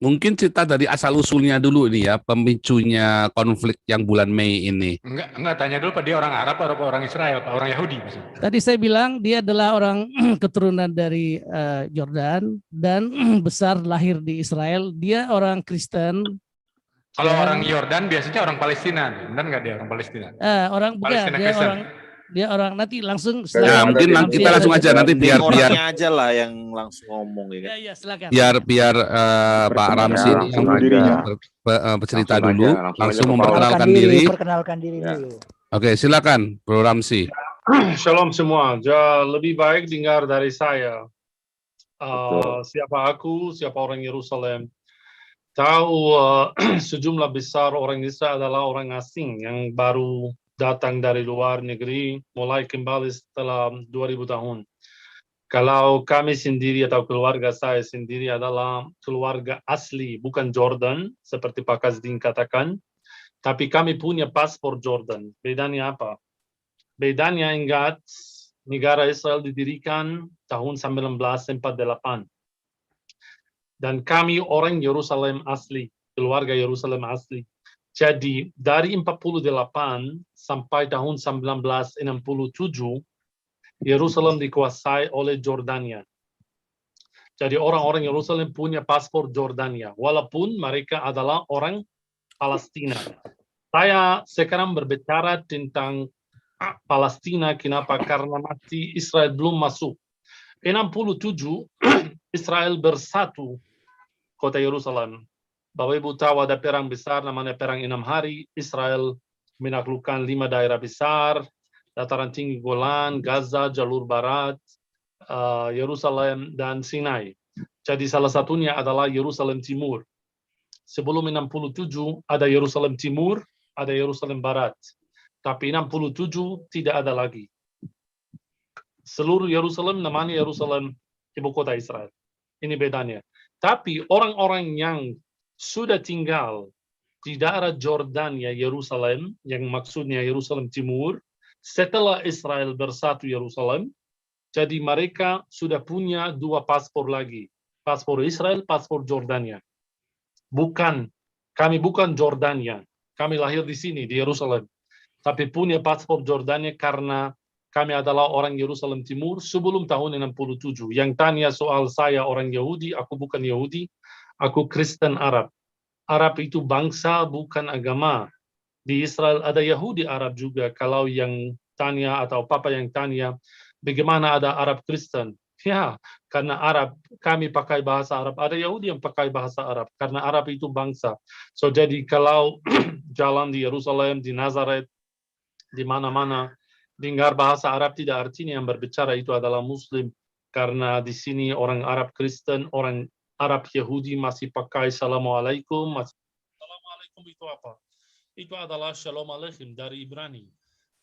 Mungkin cerita dari asal-usulnya dulu nih ya, pemicunya konflik yang bulan Mei ini. Enggak, tanya dulu Pak, dia orang Arab atau orang Israel, Pak, orang Yahudi maksudnya. Tadi saya bilang dia adalah orang keturunan dari Jordan dan besar lahir di Israel. Dia orang Kristen. Kalau orang Yordan biasanya orang Palestina, benar nggak dia orang Palestina? Orang bukan, Palestina dia Kristen. dia orang nanti langsung Ya, mungkin kita langsung aja nanti biar orangnya aja lah yang langsung ngomong ya. Ya, silakan. Biar Pak Ramzi yang bercerita dulu, langsung memperkenalkan diri. Perkenalkan diri dulu. Oke, silakan Bro Ramzi. Shalom semua. Lebih baik dengar dari saya. Siapa aku, siapa orang Yerusalem. Tahu sejumlah besar orang Israel adalah orang asing yang baru datang dari luar negeri, mulai kembali setelah 2000 tahun. Kalau kami sendiri atau keluarga saya sendiri adalah keluarga asli, bukan Jordan, seperti Pak Kasdin katakan, tapi kami punya paspor Jordan. Bedanya apa? Bedanya ingat, negara Israel didirikan tahun 1948. Dan kami orang Yerusalem asli, keluarga Yerusalem asli. Jadi dari 48 sampai tahun 1967, Yerusalem dikuasai oleh Jordania. Jadi orang-orang Yerusalem punya paspor Jordania, walaupun mereka adalah orang Palestina. Saya sekarang berbicara tentang Palestina, kenapa? Karena masih Israel belum masuk. 67, Israel bersatu kota Yerusalem. Bapak Ibu tahu ada perang besar namanya perang 6 hari. Israel menaklukkan 5 daerah besar, dataran tinggi Golan, Gaza, Jalur Barat, Yerusalem, dan Sinai. Jadi salah satunya adalah Yerusalem Timur. Sebelum 67 ada Yerusalem Timur, ada Yerusalem Barat. Tapi 67 tidak ada lagi. Seluruh Yerusalem namanya Yerusalem ibu kota Israel. Ini bedanya. Tapi orang-orang yang sudah tinggal di daerah Jordania, Yerusalem, yang maksudnya Yerusalem Timur, setelah Israel bersatu Yerusalem, jadi mereka sudah punya 2 paspor lagi. Paspor Israel, paspor Jordania. Kami bukan Jordania. Kami lahir di sini, di Yerusalem. Tapi punya paspor Jordania karena kami adalah orang Yerusalem Timur sebelum tahun 67. Yang tanya soal saya orang Yahudi, aku bukan Yahudi. Aku Kristen Arab. Arab itu bangsa, bukan agama. Di Israel ada Yahudi Arab juga. Kalau yang tanya atau papa yang tanya, bagaimana ada Arab Kristen? Ya, karena Arab, kami pakai bahasa Arab. Ada Yahudi yang pakai bahasa Arab. Karena Arab itu bangsa. So, jadi kalau jalan di Yerusalem, di Nazaret, di mana-mana, dengar bahasa Arab tidak artinya yang berbicara itu adalah Muslim. Karena di sini orang Arab Kristen, orang Arab Yahudi masih pakai Assalamualaikum. Assalamualaikum itu apa? Itu adalah Shalom Aleichem dari Ibrani.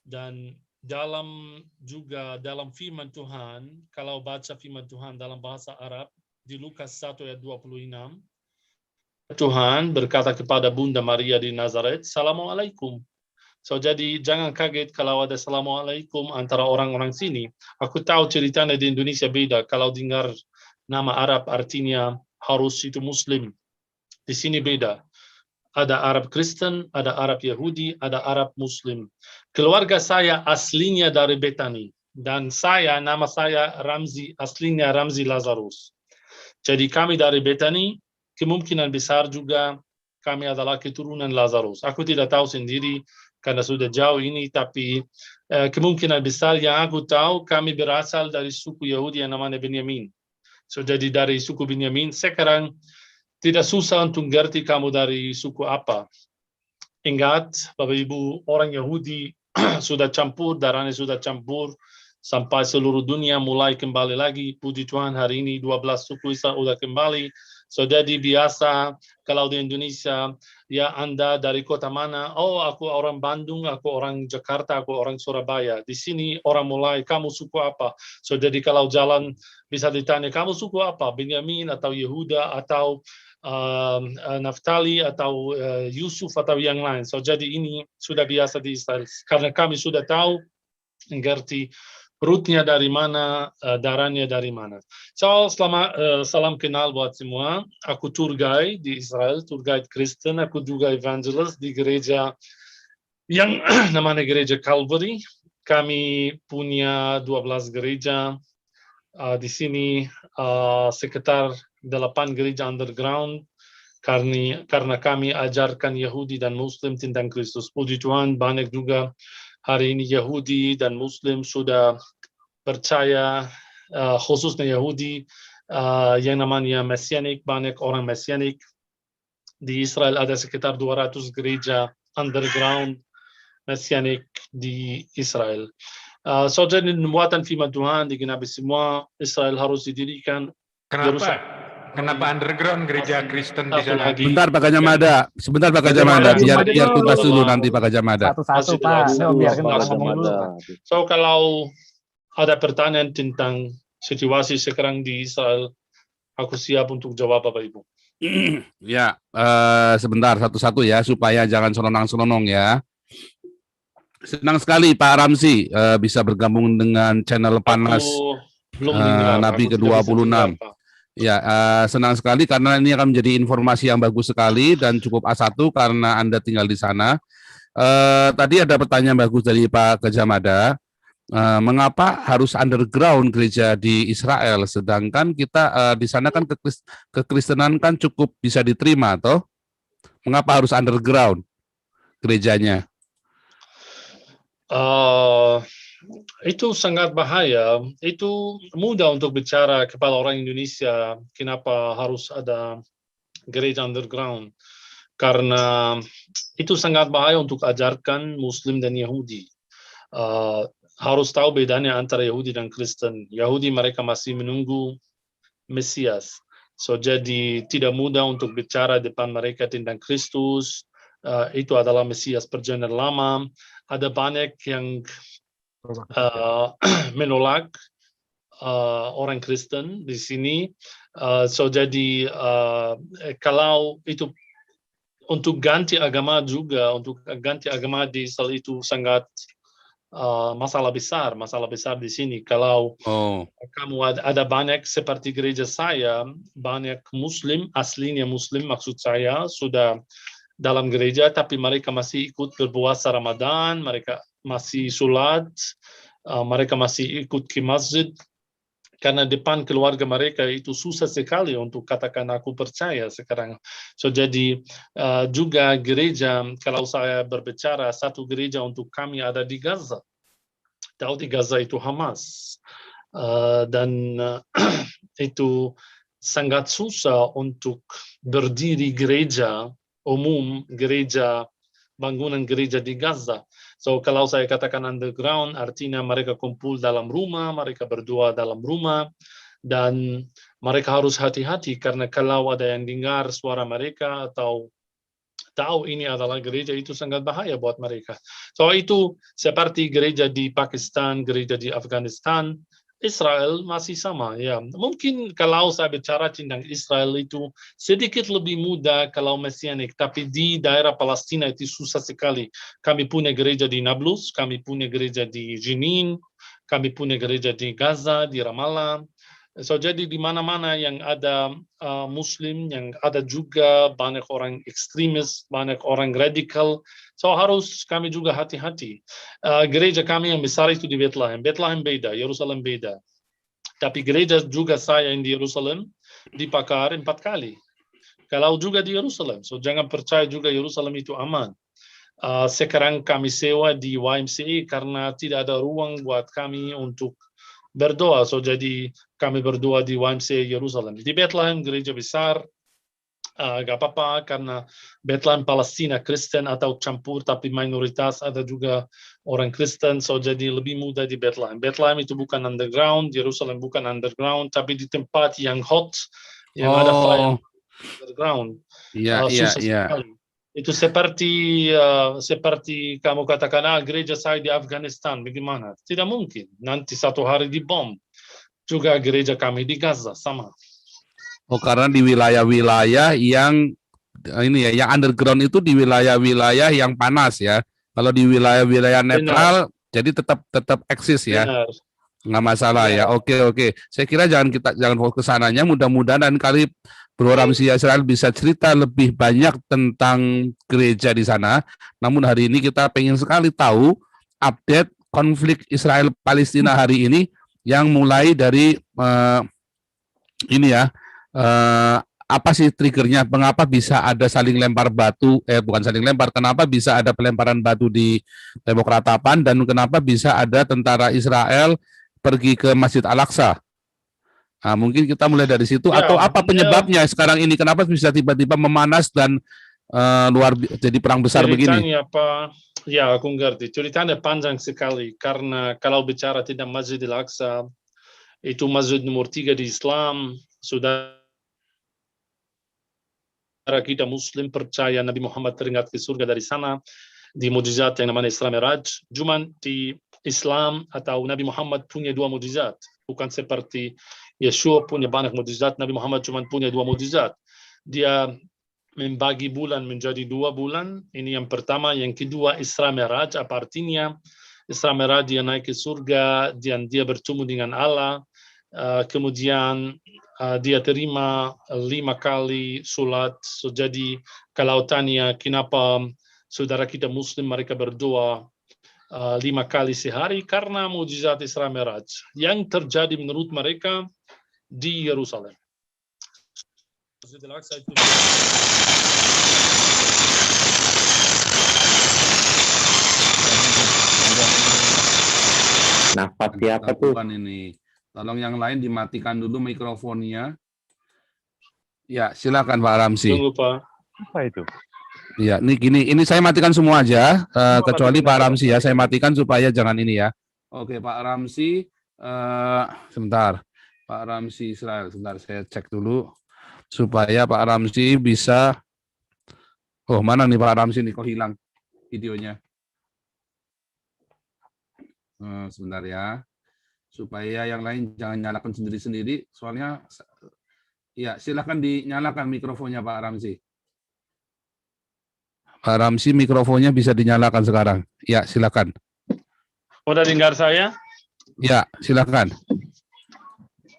Dan dalam firman Tuhan, kalau baca firman Tuhan dalam bahasa Arab, di Lukas 1 ayat 26, Tuhan berkata kepada Bunda Maria di Nazaret, Assalamualaikum. So, jadi jangan kaget kalau ada Assalamualaikum antara orang-orang sini. Aku tahu ceritanya di Indonesia beda. Kalau dengar nama Arab artinya harus itu Muslim. Di sini beda. Ada Arab Kristen, ada Arab Yahudi, ada Arab Muslim. Keluarga saya aslinya dari Betani. Dan nama saya Ramzi, aslinya Ramzi Lazarus. Jadi kami dari Betani, kemungkinan besar juga kami adalah keturunan Lazarus. Aku tidak tahu sendiri, karena sudah jauh ini, tapi kemungkinan besar yang aku tahu, kami berasal dari suku Yahudi yang namanya Benyamin. So, jadi dari suku Benyamin, sekarang tidak susah untuk ngerti kamu dari suku apa. Ingat, Bapak Ibu, orang Yahudi sudah campur, darahnya sudah campur, sampai seluruh dunia mulai kembali lagi. Puji Tuhan, hari ini 12 suku Israel sudah kembali. So, jadi biasa kalau di Indonesia, ya Anda dari kota mana? Oh, aku orang Bandung, aku orang Jakarta, aku orang Surabaya. Di sini orang mulai, kamu suku apa? So, jadi kalau jalan bisa ditanya, kamu suku apa? Benyamin atau Yehuda atau Naftali atau Yusuf atau yang lain. So, jadi ini sudah biasa di Israel. Karena kami sudah tahu, mengerti rootnya dari mana, darahnya dari mana. So, salam kenal buat semua. Aku tour guide di Israel, tour guide Kristen. Aku juga evangelist di gereja yang namanya gereja Calvary. Kami punya 12 gereja di sini, sekitar 8 gereja underground. Karena kami ajarkan Yahudi dan Muslim tentang Kristus. Puji Tuhan, banyak juga hari ini Yahudi dan Muslim sudah percaya, khususnya Yahudi, yang namanya Mesianik, banyak orang Mesianik. Di Israel ada sekitar 200 gereja underground Mesianik di Israel. So jadi nubuatan firman Tuhan digenapi semua, Israel harus didirikan. Kenapa underground gereja Kristen di sana? Sebentar Pak Gajamada, biar tuntas dulu nanti Pak Gajamada. Satu-satu Pak, biarkan orang ngomong dulu Pak. So kalau ada pertanyaan tentang situasi sekarang di Israel, aku siap untuk jawab Bapak Ibu. Ya, sebentar satu-satu ya, supaya jangan selonang-selonong ya. Senang sekali Pak Ramzi bisa bergabung dengan channel Panas Nabi ke-26. Ya, senang sekali karena ini akan menjadi informasi yang bagus sekali dan cukup A1 karena Anda tinggal di sana. Tadi ada pertanyaan bagus dari Pak Gajamada. Mengapa harus underground gereja di Israel, sedangkan kita di sana kan kekristenan kan cukup bisa diterima, toh? Mengapa harus underground gerejanya? Itu sangat bahaya. Itu mudah untuk bicara kepada orang Indonesia kenapa harus ada gereja underground. Karena itu sangat bahaya untuk ajarkan Muslim dan Yahudi. Harus tahu bedanya antara Yahudi dan Kristen. Yahudi mereka masih menunggu Mesias. So jadi tidak mudah untuk bicara depan mereka tentang Kristus. Itu adalah Mesias perjanjian lama. Ada banyak yang menolak orang Kristen di sini. So jadi kalau itu untuk ganti agama juga, untuk ganti agama di Israel itu sangat masalah besar di sini. Kalau kamu ada banyak seperti gereja saya, banyak Muslim, aslinya Muslim maksud saya, sudah dalam gereja, tapi mereka masih ikut berpuasa Ramadan, mereka masih sholat, mereka masih ikut ke masjid, karena depan keluarga mereka itu susah sekali untuk katakan aku percaya sekarang. So jadi juga gereja, kalau saya berbicara satu gereja untuk kami ada di Gaza. Tahu di Gaza itu Hamas. Dan itu sangat susah untuk berdiri gereja umum, bangunan gereja di Gaza. So kalau saya katakan underground, artinya mereka kumpul dalam rumah, mereka berdoa dalam rumah, dan mereka harus hati-hati karena kalau ada yang dengar suara mereka atau tahu ini adalah gereja, itu sangat bahaya buat mereka. So itu seperti gereja di Pakistan, gereja di Afghanistan, Israel masih sama, ya. Mungkin kalau saya bicara tentang Israel itu sedikit lebih mudah kalau Mesianik, tapi di daerah Palestina itu susah sekali. Kami punya gereja di Nablus, kami punya gereja di Jenin, kami punya gereja di Gaza, di Ramallah. So jadi di mana-mana yang ada Muslim, yang ada juga banyak orang ekstremis, banyak orang radikal. So harus kami juga hati-hati. Gereja kami yang besar itu di Bethlehem. Bethlehem beda, Yerusalem beda. Tapi gereja juga saya yang di Yerusalem dibakar 4 kali. Kalau juga di Yerusalem. So jangan percaya juga Yerusalem itu aman. Sekarang kami sewa di YMCA karena tidak ada ruang buat kami untuk berdoa. So jadi kami berdoa di YMCA Yerusalem. Di Bethlehem gereja besar, gak apa-apa karena Bethlehem Palestina Kristen atau campur, tapi mayoritas ada juga orang Kristen. So jadi lebih mudah di Bethlehem. Bethlehem itu bukan underground, Yerusalem bukan underground, tapi di tempat yang hot, yang ada fire underground. Susah. Itu seperti kamu katakan, gereja saya di Afghanistan, bagaimana? Tidak mungkin. Nanti satu hari dibom. Juga gereja kami di Gaza, sama. Oh, karena di wilayah-wilayah yang ini ya, yang underground itu di wilayah-wilayah yang panas ya. Kalau di wilayah-wilayah netral, jadi tetap eksis ya. Benar. Nggak masalah ya. Oke. Saya kira jangan fokus ke sananya. Mudah-mudahan dan kali Bro Ramzi Israel bisa cerita lebih banyak tentang gereja di sana. Namun hari ini kita pengen sekali tahu update konflik Israel Palestina hari ini yang mulai dari apa sih triggernya? Mengapa bisa ada saling lempar batu? Bukan saling lempar. Kenapa bisa ada pelemparan batu di tembok ratapan dan kenapa bisa ada tentara Israel pergi ke Masjid Al-Aqsa? Nah, mungkin kita mulai dari situ. Ya, Atau apa penyebabnya sekarang ini? Kenapa bisa tiba-tiba memanas dan jadi perang besar begini? Ceritanya apa? Ya, aku ngerti. Ceritanya panjang sekali karena kalau bicara tentang Masjid Al-Aqsa, itu masjid nomor 3 di Islam. Saudara kita Muslim percaya Nabi Muhammad teringat ke surga dari sana di mukjizat yang namanya Isra Miraj. Cuman di Islam atau Nabi Muhammad punya 2 mukjizat, bukan seperti Yeshua punya banyak mukjizat. Nabi Muhammad cuma punya 2 mukjizat. Dia membagi bulan menjadi 2 bulan. Ini yang pertama. Yang kedua Isra Miraj. Apa artinya? Isra Miraj dia naik ke surga dan dia bertemu dengan Allah. Kemudian dia terima 5 kali sholat. So, jadi kalau tanya kenapa saudara kita Muslim mereka berdoa 5 kali sehari, karena mukjizat Isra Miraj yang terjadi menurut mereka di Yerusalem. Nafas siapa tuh? Ini. Tolong yang lain dimatikan dulu mikrofonnya. Ya, silakan Pak Ramzi. Tunggu Pak. Apa itu? Ya, ini saya matikan semua aja, kecuali Pak Ramzi ya. Saya matikan supaya jangan ini ya. Oke, Pak Ramzi, sebentar. Pak Ramzi Israel, sebentar saya cek dulu supaya Pak Ramzi bisa. Oh, mana nih Pak Ramzi nih? Kok hilang videonya? Sebentar ya. Supaya yang lain jangan nyalakan sendiri-sendiri. Soalnya, ya silakan dinyalakan mikrofonnya Pak Ramzi. Pak Ramzi mikrofonnya bisa dinyalakan sekarang. Ya, silakan. Udah dengar saya? Ya, silakan.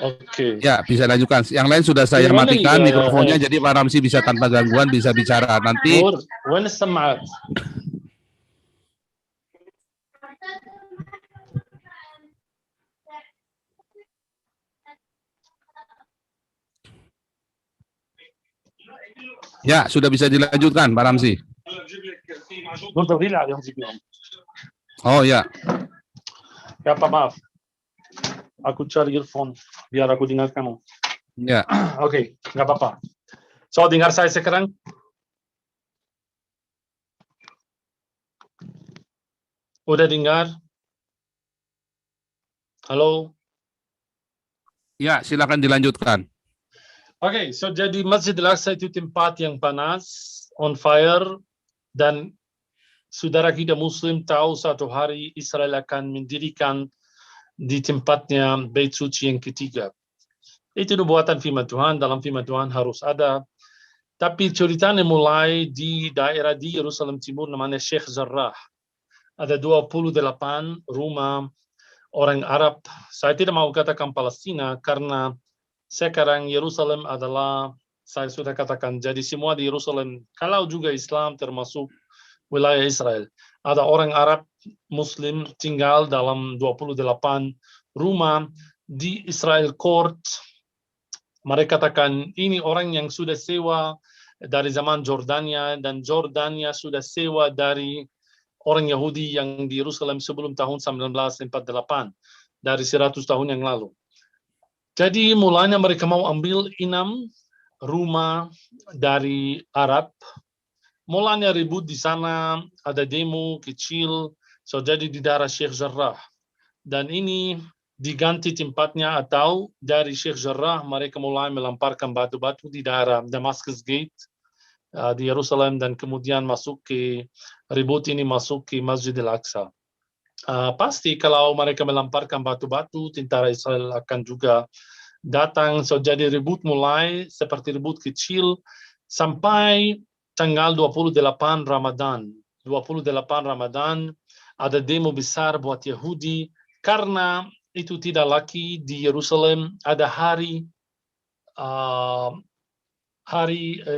Oke. Ya, bisa lanjutkan. Yang lain sudah saya matikan mikrofonnya, jadi Pak Ramzi bisa tanpa gangguan bisa bicara. Nanti. When السماعات؟ Ya, sudah bisa dilanjutkan, Pak Ramzi. Oh ya. Ya Pak, maaf. Aku cari earphone biar aku dengar kamu. Ya. Oke, nggak apa-apa. So, dengar saya sekarang? Udah dengar? Halo? Ya, silakan dilanjutkan. Oke, so jadi Masjid Al-Aqsa itu tempat yang panas, on fire, dan saudara kita Muslim tahu satu hari Israel akan mendirikan di tempatnya Bait Suci yang ketiga. Itu nubuatan firman Tuhan, dalam firman Tuhan harus ada. Tapi ceritanya mulai di daerah di Yerusalem Timur namanya Sheikh Jarrah. Ada 28 rumah orang Arab. Saya tidak mau katakan Palestina karena sekarang Yerusalem adalah, saya sudah katakan, jadi semua di Yerusalem, kalau juga Islam termasuk wilayah Israel. Ada orang Arab Muslim tinggal dalam 28 rumah di Israel Court. Mereka katakan ini orang yang sudah sewa dari zaman Jordania, dan Jordania sudah sewa dari orang Yahudi yang di Yerusalem sebelum tahun 1948, dari 100 tahun yang lalu. Jadi mulanya mereka mau ambil 6 rumah dari Arab. Mulanya ribut di sana, ada demo kecil, so jadi di daerah Sheikh Jarrah. Dan ini diganti tempatnya, atau dari Sheikh Jarrah mereka mulai melemparkan batu-batu di daerah Damascus Gate di Yerusalem, dan kemudian masuk ke ribut ini masuk ke Masjid Al-Aqsa. Pasti kalau mereka melemparkan batu-batu, tentara Israel akan juga datang. So jadi ribut mulai seperti ribut kecil sampai tanggal 28 Ramadan. 28 Ramadan ada demo besar buat Yahudi karena itu tidak lagi di Yerusalem ada hari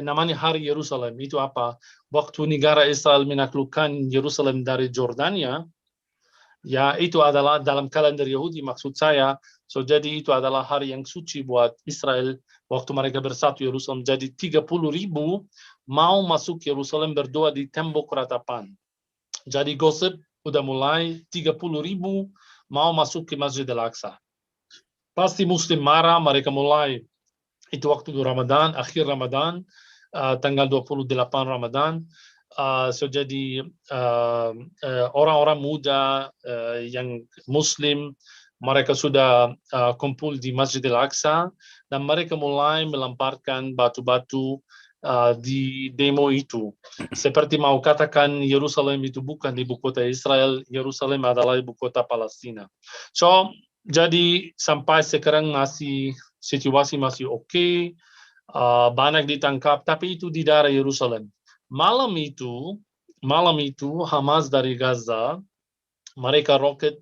namanya Hari Yerusalem. Itu apa? Waktu negara Israel menaklukkan Yerusalem dari Jordania, ya itu adalah dalam kalender Yahudi maksud saya. So jadi itu adalah hari yang suci buat Israel waktu mereka bersatu Yerusalem. Jadi 30.000 mau masuk Yerusalem berdoa di tembok ratapan. Jadi gosip udah mulai 30.000 mau masuk ke Masjid Al-Aqsa. Pasti Muslim marah, mereka mulai itu waktu Ramadan, akhir Ramadan, tanggal 28 Ramadan. So jadi orang-orang muda yang Muslim, mereka sudah kumpul di Masjid Al-Aqsa dan mereka mulai melemparkan batu-batu di demo itu. Seperti mau katakan Yerusalem itu bukan ibu kota Israel, Yerusalem adalah ibu kota Palestina. So jadi sampai sekarang situasi masih oke, banyak ditangkap, tapi itu di daerah Yerusalem. Malam itu Hamas dari Gaza, mereka roket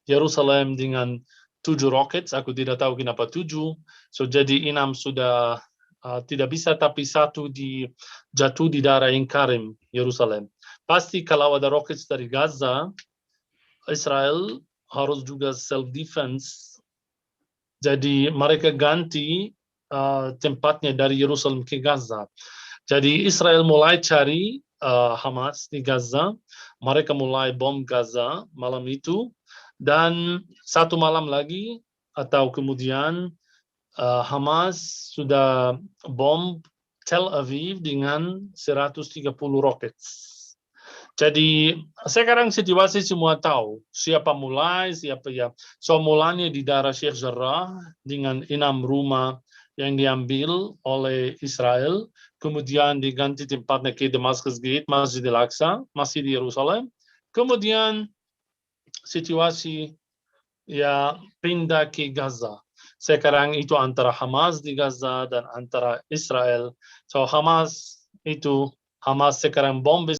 Yerusalem dengan 7 roket, aku tidak tahu kenapa 7, so jadi 6 sudah tidak bisa, tapi 1 jatuh di daerah Karim, Yerusalem. Pasti kalau ada roket dari Gaza, Israel harus juga self-defense. Jadi mereka ganti tempatnya dari Yerusalem ke Gaza. Jadi Israel mulai cari Hamas di Gaza. Mereka mulai bom Gaza malam itu. Dan 1 malam lagi atau kemudian Hamas sudah bom Tel Aviv dengan 130 roket. Jadi sekarang situasi semua tahu siapa mulai, siapa ya. So mulanya di daerah Sheikh Jarrah dengan 6 rumah yang diambil oleh Israel, kemudian diganti tempatnya ke Damascus Gate, Masjid Al-Aqsa, masih di Yerusalem. Kemudian situasi ya pindah ke Gaza. Sekarang itu antara Hamas di Gaza dan antara Israel. So Hamas sekarang bom